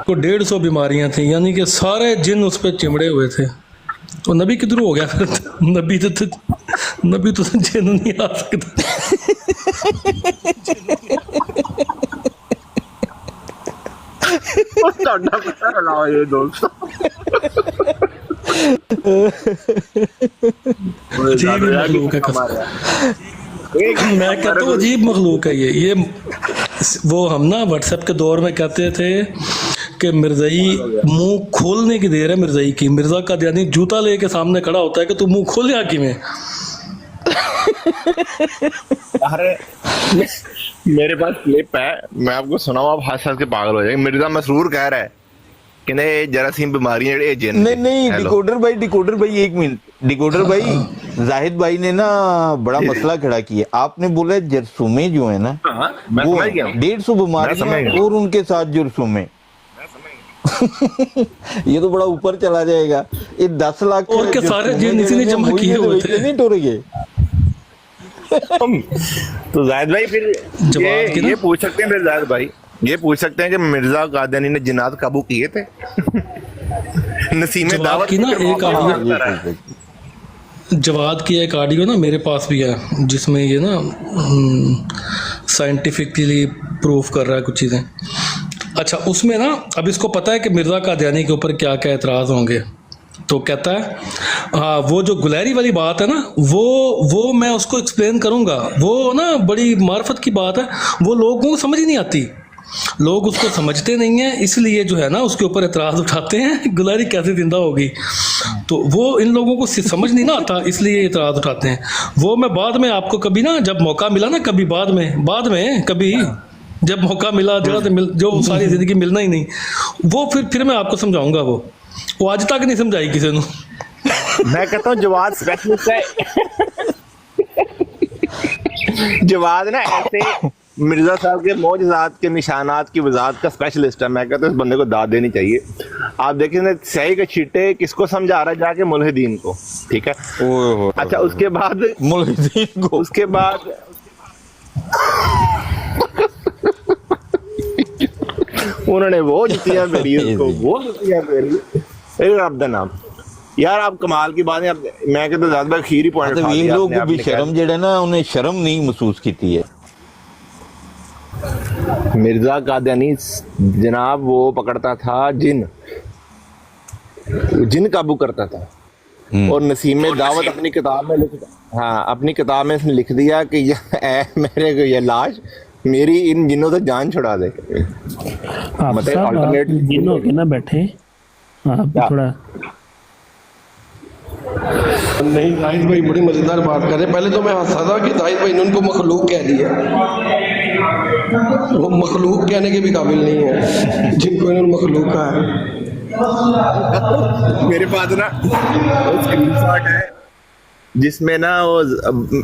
को 150 बीमारियां थी, यानी कि सारे जिन उस पर चिमड़े हुए थे। तो नबी किधर हो गया फिर? नबी तो जिन नहीं आ सकता। ये दोस्तों अजीब मखलूक है मैं कहता हूँ अजीब मखलूक है ये वो हम ना व्हाट्सएप के दौर में कहते थे कि मिर्ज़ाई मुंह खोलने की देर है मिर्ज़ाई की। मिर्ज़ा का यानी जूता लेके सामने खड़ा होता है कि तू मुंह खोल या कि में। अरे मेरे पास क्लिप है, मैं आपको सुनाऊं, आप हंस हंस के पागल हो जाएंगे। मिर्जा मसरूर कह रहा है कि नहीं जरासीम बीमारियां जिन नहीं डिकोडर भाई 1 मिनट। डिकोडर भाई जाहिद भाई ने ना बड़ा मसला खड़ा किया। आपने बोला जरसूमे जो है ना वो 150 बीमारियां और उनके साथ जरसूमे ये तो बड़ा ऊपर चला जाएगा। ये 10 लाख और के सारे जिन इसीलिए जमा किए हुए थे, नहीं टोरेंगे। तो जाहिद भाई फिर ये पूछ सकते हैं, फिर जाहिद भाई ये पूछ सकते हैं कि मिर्जा कादियानी ने जिन्नात काबू किए थे? नसीमे दावत की ना एक ऑडियो, जवाद की एक ऑडियो ना मेरे पास भी है जिसमें ये ना साइंटिफिकली प्रूफ कर रहा है कुछ चीज़ें। अच्छा उसमें ना अब इसको पता है कि मिर्जा कादियानी के ऊपर क्या क्या एतराज़ होंगे, तो कहता है हाँ वो जो गुलहरी वाली बात है ना वो मैं उसको एक्सप्लेन करूँगा। वो ना बड़ी मार्फत की बात है, वो लोगों को समझ ही नहीं आती, लोग उसको समझते नहीं हैं, इसलिए जो है ना उसके ऊपर एतराज़ उठाते हैं गुलहरी कैसे जिंदा होगी। तो वो इन लोगों को समझ नहीं ना आता, इसलिए एतराज़ उठाते हैं। वो मैं बाद में आपको कभी ना जब मौका मिला ना कभी बाद में कभी जब मौका मिला जो सारी ज़िंदगी मिलना ही नहीं, वो फिर मैं आपको समझाऊंगा। वो आज तक नहीं समझाई किसी ने। मैं कहता हूँ जवाद स्पेशलिस्ट है। जवाद ना ऐसे मिर्जा साहब के मौजज़ात के निशानात की वजाहत का स्पेशलिस्ट है। मैं कहता हूँ इस बंदे को दाद देनी चाहिए। आप देखिए ना सही के छींटे किसको समझा रहा है जाके? मुल्हिदीन को, ठीक है। अच्छा उसके बाद मुल्हिदीन को, उसके बाद उन्होंने वो जुतियां फेरी उसको, वो जुतियां फेरी आपका नाम यार। आप कमाल की बात है। मैं कहता ज्यादा खीर ही पॉइंट उठा लिया। लोग भी शर्म जेड़ा ना उन्हें शर्म नहीं महसूस की है। मिर्जा कादियानी जनाब वो पकड़ता था जिन काबू करता था। और नसीम दावत अपनी किताब में अपनी किताब में इसने लिख दिया कि मेरे को ये लाश मेरी इन जिनों से जान छुड़ा दे। मतलब अल्टरनेट जिन हो के ना बैठे थोड़ा नहीं। जाहिद भाई बड़ी मजेदार बात कर रहे हैं। पहले तो मैं हंसा था कि जाहिद भाई ने उनको मखलूक कह दिया। वो मखलूक कहने के भी काबिल नहीं है जिनको इन्होंने मखलूक कहा है। मेरे पास ना स्क्रीनशॉट है जिसमें ना वो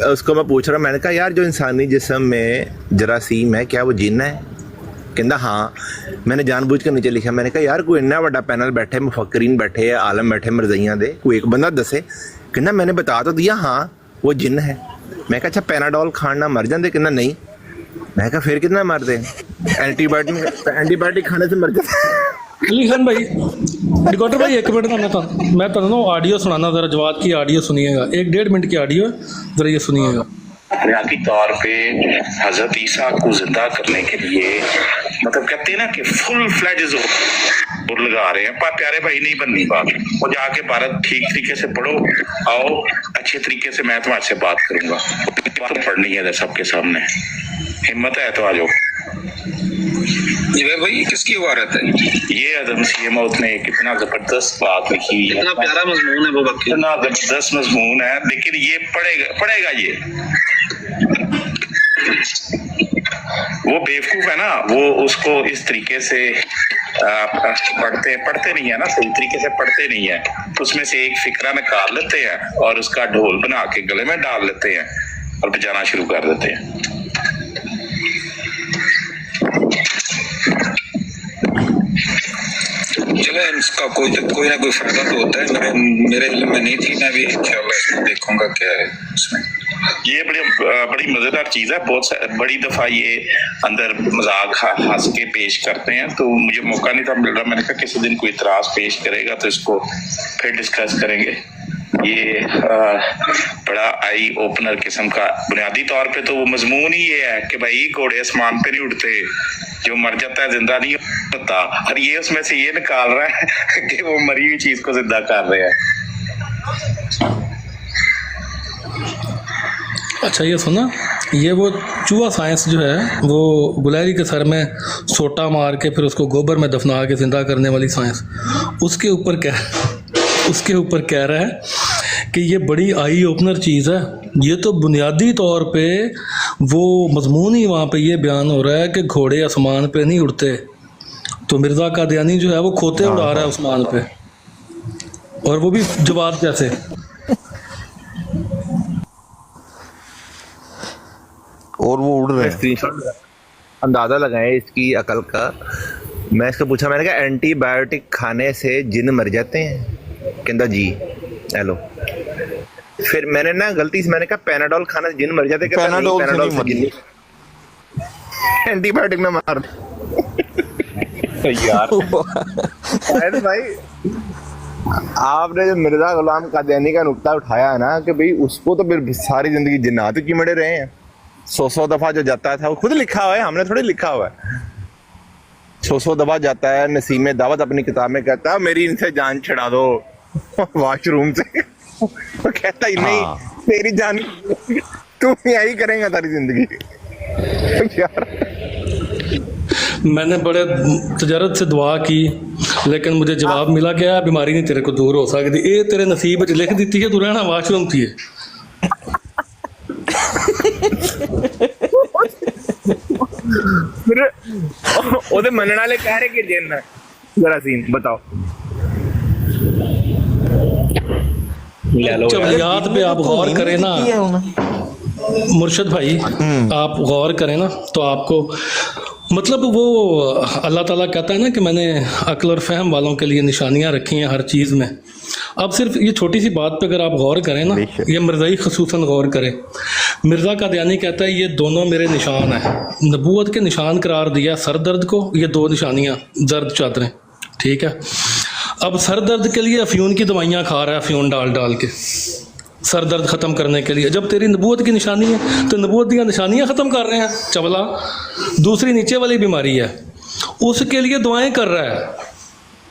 उसको मैं पूछ रहा हूँ, मैंने कहा यार जो इंसानी जिस्म में जरासीम है क्या वो जिन है? कहता हाँ। मैंने जानबूझ कर नीचे लिखा, मैंने कहा यार कोई इन्ना बड़ा पैनल बैठे, मुफक्करीन बैठे, आलम बैठे, मरज़इयां दे, कोई एक बंदा दसे। कहना मैंने बता तो दिया हाँ वो जिन है। मैं कहा अच्छा पैनाडोल खाना मर जाते? कहना नहीं। मैं कहा फिर कितना मरते? एंटीबायोटिक खाने से मर जाते। अली खान भाई, रिकॉर्डर भाई 1 मिनट का मैं तो ऑडियो सुनाना, ज़रा जवाद की ऑडियो सुनिएगा। 1-1.5 मिनट की ऑडियो, ज़रा ये सुनिएगा। बुनियादी तौर पे हजरत ईसा को जिंदा करने के लिए मतलब कहते हैं ना कि फुल फ्लैज जोर लगा रहे हैं। पर प्यारे भाई नहीं बननी बात, वो जाके भारत ठीक तरीके से पढ़ो, आओ अच्छे तरीके से मैं तुम्हारे से बात करूंगा। बात पढ़नी है सबके सामने, हिम्मत है तो आ जाओ। ये भाई किसकी इबारत है? ये आदम सी मौत ने कितना जबरदस्त बात लिखी है, इतना प्यारा मजमून है वो, इतना जबरदस्त मजमून है। लेकिन ये पढ़ेगा ये वो बेवकूफ है ना, वो उसको इस तरीके से पढ़ते नहीं है ना, सही तरीके से पढ़ते नहीं है। उसमें से एक फिक्रा निकाल लेते हैं और उसका ढोल बना के गले में डाल लेते हैं और बजाना शुरू कर देते हैं। चले इसका कोई ना कोई फायदा तो होता है। मेरे इल्म में नहीं थी, मैं भी इंशाल्लाह इसको देखूंगा क्या है इसमें। ये बड़ी मजेदार चीज है। बड़ी दफा ये अंदर मजाक हंस के पेश करते हैं, तो मुझे मौका नहीं था मिल रहा। मैंने कहा किसी दिन कोई इतराज पेश करेगा तो इसको फिर डिस्कस करेंगे। ये बड़ा आई ओपनर किस्म का, बुनियादी तौर पे तो वो मजमून ही ये है कि भाई घोड़े आसमान पे नहीं उड़ते, जो मर जाता है जिंदा नहीं होता। और ये उसमें से ये निकाल रहा है कि वो मरी हुई चीज को जिंदा कर रहे हैं। अच्छा ये सुना, ये वो चूहा साइंस जो है वो गुलहरी के सर में सोटा मार के फिर उसको गोबर में दफना के जिंदा करने वाली साइंस, उसके ऊपर कह रहा है कि ये बड़ी आई ओपनर चीज़ है। ये तो बुनियादी तौर पे वो मजमून ही वहाँ पे ये बयान हो रहा है कि घोड़े आसमान पे नहीं उड़ते, तो मिर्ज़ा कादियानी जो है वो खोते उड़ा रहा है आसमान पे, और वो भी जवाब जैसे। और वो उड़ रहे हैं। स्क्रीनशॉट अंदाजा लगाएं इसकी अकल का। मैं इसको पूछा, मैंने कहा एंटीबायोटिक खाने से जिन मर जाते हैं? कहता जी। हेलो, फिर मैंने ना गलती से मैंने कहा पैनाडोल खाने से जिन मर जाते। पैनाडोल से नहीं मरते, एंटीबायोटिक ना मार तो यार शायद भाई आपने जो मिर्जा गुलाम कादियानी का नुक्ता उठाया है ना कि भाई उसको तो फिर सारी जिंदगी जिन्नात की मरे रहे हैं। 100 दफा जो जाता था, वो खुद लिखा हुआ है, हमने थोड़ी लिखा हुआ है। 100 दफा जाता है। नसीम दावत अपनी किताब में कहता है मेरी इनसे जान छुड़ा दो वॉशरूम से। वो कहता ही नहीं, तेरी जान तू यही करेगा सारी जिंदगी। यार मैंने बड़े तजरत से दुआ की, लेकिन मुझे जवाब मिला कि यार बीमारी नहीं तेरे को दूर हो सकती, ये तेरे नसीब च लिख दी है, तू रहना वाशरूम थी। फिर ओदे मनने वाले कह रहे कि जिन है। जरा सीन बताओ। जबलियात पे आप गौर करें ना मुर्शद भाई, आप गौर करें ना तो आपको मतलब वो अल्लाह ताला कहता है ना कि मैंने अक्ल और फहम वालों के लिए निशानियां रखी हैं हर चीज़ में। अब सिर्फ ये छोटी सी बात पे अगर आप गौर करें ना, ये मिर्ज़ाई खसूसन गौर करें। मिर्ज़ा कादियानी कहता है ये दोनों मेरे निशान हैं, नबूवत के निशान करार दिया सर दर्द को, ये 2 निशानियाँ दर्द चादरें, ठीक है। अब सर दर्द के लिए अफ्यून की दवाइयाँ खा रहा है, अफ्यून डाल डाल के सर दर्द ख़त्म करने के लिए। जब तेरी नबूवत की निशानी है तो नबूवत की निशानियाँ ख़त्म कर रहे हैं चवला। दूसरी नीचे वाली बीमारी है, उसके लिए दुआएं कर रहा है,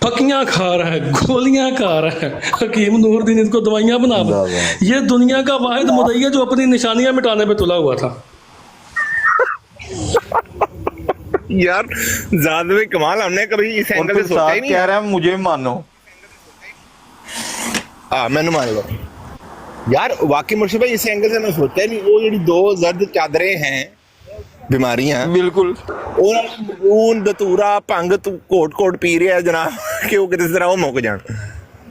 फकियाँ खा रहा है, गोलियां खा रहा है। हकीम नूरुद्दीन इसको दवाइयाँ बना दो। ये दुनिया का वाहिद मुदय्या जो अपनी निशानियां मिटाने पे तुला हुआ था। यार ज़ात में कमाल, हमने कभी इस एंगल से सोचा ही नहीं। कह रहा है मुझे मानो, मैंने मान लो यार, वाकई मुर्शिद भाई इस एंगल से मैं सोचा ही नहीं। वो जी 2 जर्द चादरें हैं बीमारियां, बिल्कुल ऊन दतूरा भंग तू कोट पी रहा है जनाब कि वो किसी तरह वो मुक जान।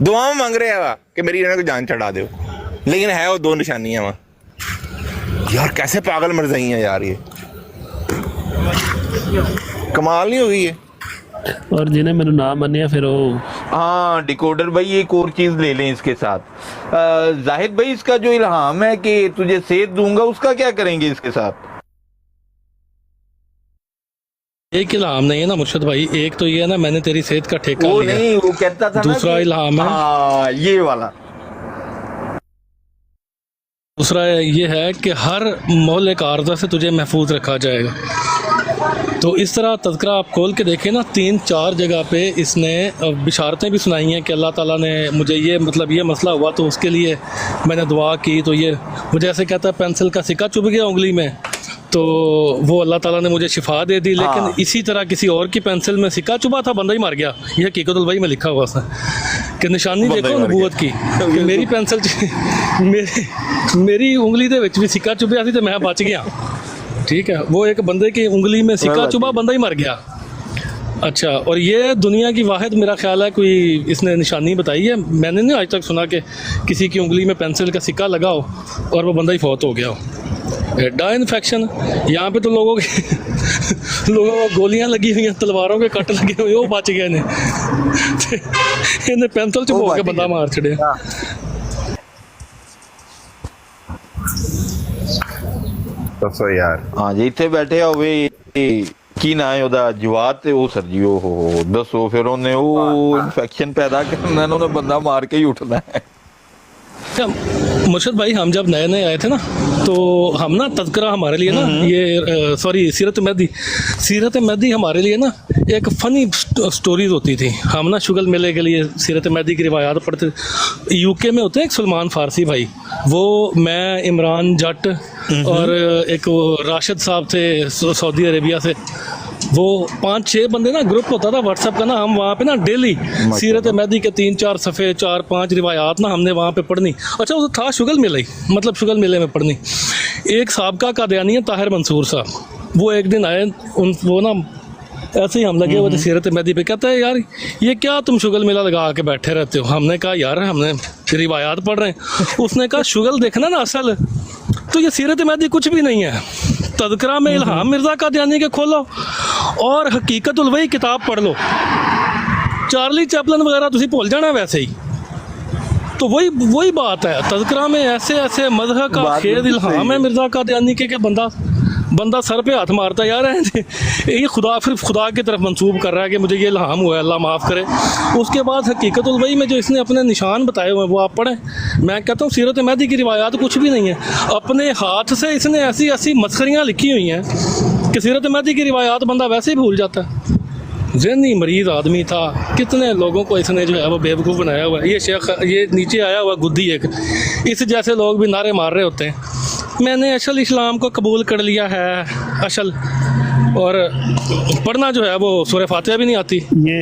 दुआ मांग रहे हैं कि मेरी इन्हें को जान चढ़ा दो, लेकिन है वो 2 निशानियां वहां। यार कैसे पागल मरज़ई हैं यार, ये कमाल नहीं होगी ये। और जिन्हें मेरे नाम मनिया फिर वो हाँ डिकोडर भाई एक और चीज ले लें इसके साथ। जाहिद भाई इसका जो इल्हाम है कि तुझे सेहत दूंगा, उसका क्या करेंगे इसके साथ? एक इल्हाम नहीं है ना मुर्शद भाई, एक तो ये है ना मैंने तेरी सेहत का ठेका वो लिया, नहीं, वो कहता था दूसरा इल्हाम है, हाँ ये वाला। दूसरा ये है कि हर मौलिक आर्जा से तुझे महफूज रखा जाएगा। तो इस तरह तज़किरा आप खोल के देखें ना, 3-4 जगह पे इसने बिशारतें भी सुनाई हैं कि अल्लाह ताला ने मुझे ये मतलब ये मसला हुआ तो उसके लिए मैंने दुआ की, तो ये मुझे ऐसे कहता है पेंसिल का सिक्का चुभ गया उंगली में तो वो अल्लाह ताला ने मुझे शिफा दे दी। लेकिन इसी तरह किसी और की पेंसिल में सिक्का चुभा था, बंदा ही मर गया। ये हकीकतुल भाई में लिखा हुआ था कि निशानी देखो नबूवत की कि मेरी पेंसिल मेरी उंगली दे विच भी सिक्का चुभया थी तो मैं बच गया, ठीक है। वो एक बंदे की उंगली में सिक्का चुभा, बंदा ही मर गया। अच्छा, और ये दुनिया की वाहिद मेरा ख्याल है कोई इसने निशानी बताई है, मैंने नहीं आज तक सुना कि किसी की उंगली में पेंसिल का सिक्का लगा हो और वो बंदा ही फौत हो गया हो। हेडा इन्फेक्शन, यहाँ पे तो लोगों को गोलियां लगी हुई हैं, तलवारों के कट लगे हुए, वो बच गए ने इन्हें पेंसिल चुभो के बंदा मार छड़े। ਦੱਸੋ ਯਾਰ हाँ जी इतने बैठे हुए की ना है ओदा जवाब ते वो सर जी ओहो दसो फिर उन्हें वो इन्फेक्शन पैदा करना है उन्हें बंदा मार के ही उठना है। क्या मुर्शद भाई, हम जब नए नए आए थे ना, तो हम ना तज़किरा हमारे लिए ना ये सॉरी सीरत मेहदी हमारे लिए ना एक फ़नी स्टोरीज होती थी। हम ना शुगल मेले के लिए सीरत मेहदी की रिवायात पढ़ते। यूके में होते हैं एक सलमान फारसी भाई, वो मैं इमरान जट और एक वो राशिद साहब थे सऊदी अरेबिया से, वो 5-6 बंदे ना ग्रुप होता था व्हाट्सएप का ना, हम वहाँ पे ना डेली सीरत मेहदी के 3-4 सफ़े 4-5 रिवायात ना हमने वहाँ पे पढ़नी। अच्छा वो था शुगल मेला ही, मतलब शुगल मेले में पढ़नी। एक साहबका कादियानी है ताहिर मंसूर साहब, वो एक दिन आए, वो ना ऐसे ही हम लगे हुए थे सीरत मेहदी पे, कहता है यार ये क्या तुम शुगल मेला लगा के बैठे रहते हो। हमने कहा यार हमने रिवायात पढ़ रहे हैं। उसने कहा शुगल देखना ना असल तो ये सीरत मेहदी कुछ भी नहीं है, तज़किरा में इल्हाम मिर्ज़ा कादियानी के खोलो और हकीकतुल वही किताब पढ़ लो, चार्ली चैपलन वगैरह तुसी भूल जाना वैसे ही। तो वही बात है, तज़किरा में ऐसे ऐसे मज़हब का खेद इल्हाम है मिर्ज़ा कादियानी के बंदा सर पे हाथ मारता है यार ये खुदा की तरफ मंसूब कर रहा है कि मुझे ये इल्हाम हुआ है, अल्लाह माफ़ करे। उसके बाद हकीकतुल वही में जो इसने अपने निशान बताए हुए हैं वो आप पढ़ें। मैं कहता हूँ सीरत मेहदी की रिवायात कुछ भी नहीं है, अपने हाथ से इसने ऐसी ऐसी मस्खरियाँ लिखी हुई हैं कि सीरत मेहदी की रिवायात बंदा वैसे ही भूल जाता है। ज़हनी मरीज़ आदमी था, कितने लोगों को इसने जो है वो बेवकूफ़ बनाया हुआ है। ये शेख ये नीचे आया हुआ गुद्दी एक, इस जैसे लोग भी नारे मार रहे होते हैं मैंने असल इस्लाम को कबूल कर लिया है असल, और पढ़ना जो है वो सूरह फातिहा भी नहीं आती। ये